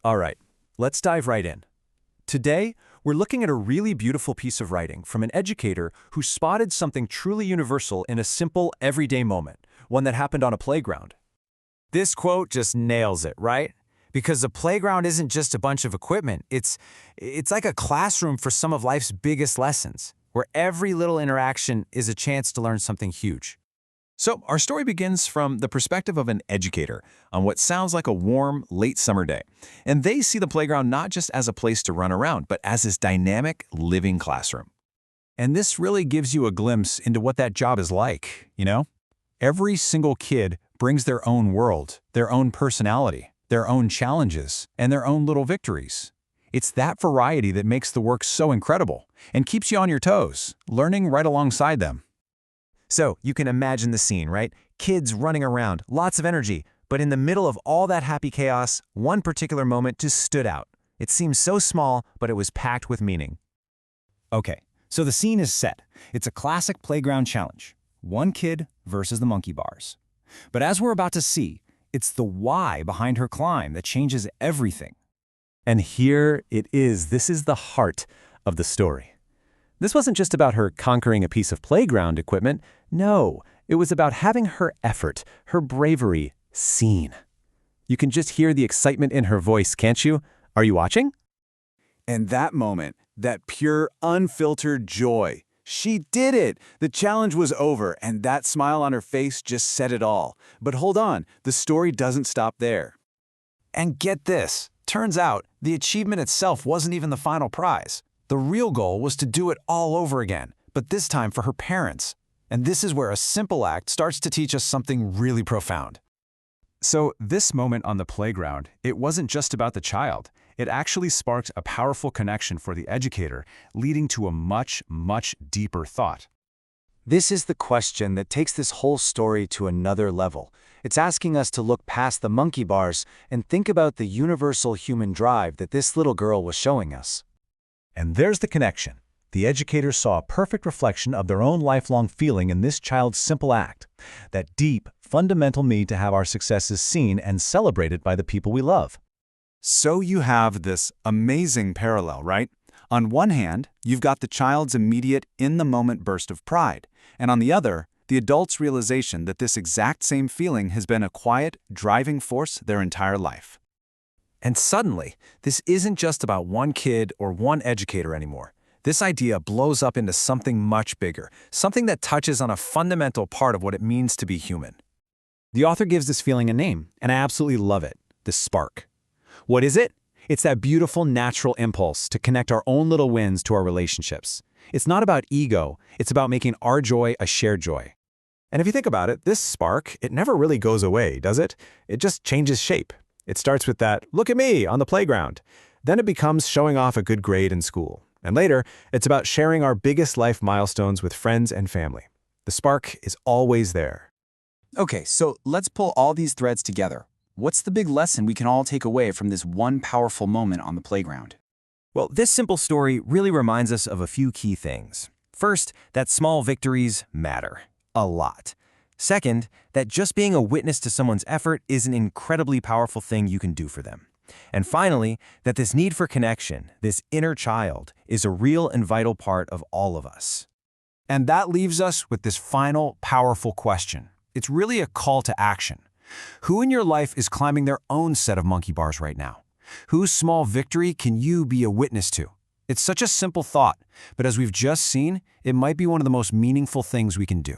All right, let's dive right in. Today, we're looking at a really beautiful piece of writing from an educator who spotted something truly universal in a simple, everyday moment, one that happened on a playground. This quote just nails it, right? Because the playground isn't just a bunch of equipment. It's like a classroom for some of life's biggest lessons, where every little interaction is a chance to learn something huge. So, our story begins from the perspective of an educator on what sounds like a warm, late summer day. And they see the playground not just as a place to run around, but as this dynamic, living classroom. And this really gives you a glimpse into what that job is like, you know? Every single kid brings their own world, their own personality, their own challenges, and their own little victories. It's that variety that makes the work so incredible and keeps you on your toes, learning right alongside them. So, you can imagine the scene, right? Kids running around, lots of energy, but in the middle of all that happy chaos, one particular moment just stood out. It seemed so small, but it was packed with meaning. Okay, so the scene is set. It's a classic playground challenge. One kid versus the monkey bars. But as we're about to see, it's the why behind her climb that changes everything. And here it is. This is the heart of the story. This wasn't just about her conquering a piece of playground equipment. No, it was about having her effort, her bravery, seen. You can just hear the excitement in her voice, can't you? Are you watching? And that moment, that pure, unfiltered joy. She did it! The challenge was over, and that smile on her face just said it all. But hold on, the story doesn't stop there. And get this, turns out the achievement itself wasn't even the final prize. The real goal was to do it all over again, but this time for her parents. And this is where a simple act starts to teach us something really profound. So, this moment on the playground, it wasn't just about the child. It actually sparked a powerful connection for the educator, leading to a much, much deeper thought. This is the question that takes this whole story to another level. It's asking us to look past the monkey bars and think about the universal human drive that this little girl was showing us. And there's the connection. The educators saw a perfect reflection of their own lifelong feeling in this child's simple act. That deep, fundamental need to have our successes seen and celebrated by the people we love. So you have this amazing parallel, right? On one hand, you've got the child's immediate, in-the-moment burst of pride, and on the other, the adult's realization that this exact same feeling has been a quiet, driving force their entire life. And suddenly, this isn't just about one kid or one educator anymore. This idea blows up into something much bigger, something that touches on a fundamental part of what it means to be human. The author gives this feeling a name, and I absolutely love it, the spark. What is it? It's that beautiful natural impulse to connect our own little wins to our relationships. It's not about ego, it's about making our joy a shared joy. And if you think about it, this spark, it never really goes away, does it? It just changes shape. It starts with that, look at me, on the playground. Then it becomes showing off a good grade in school. And later, it's about sharing our biggest life milestones with friends and family. The spark is always there. Okay, so let's pull all these threads together. What's the big lesson we can all take away from this one powerful moment on the playground? Well, this simple story really reminds us of a few key things. First, that small victories matter. A lot. Second, that just being a witness to someone's effort is an incredibly powerful thing you can do for them. And finally, that this need for connection, this inner child, is a real and vital part of all of us. And that leaves us with this final, powerful question. It's really a call to action. Who in your life is climbing their own set of monkey bars right now? Whose small victory can you be a witness to? It's such a simple thought, but as we've just seen, it might be one of the most meaningful things we can do.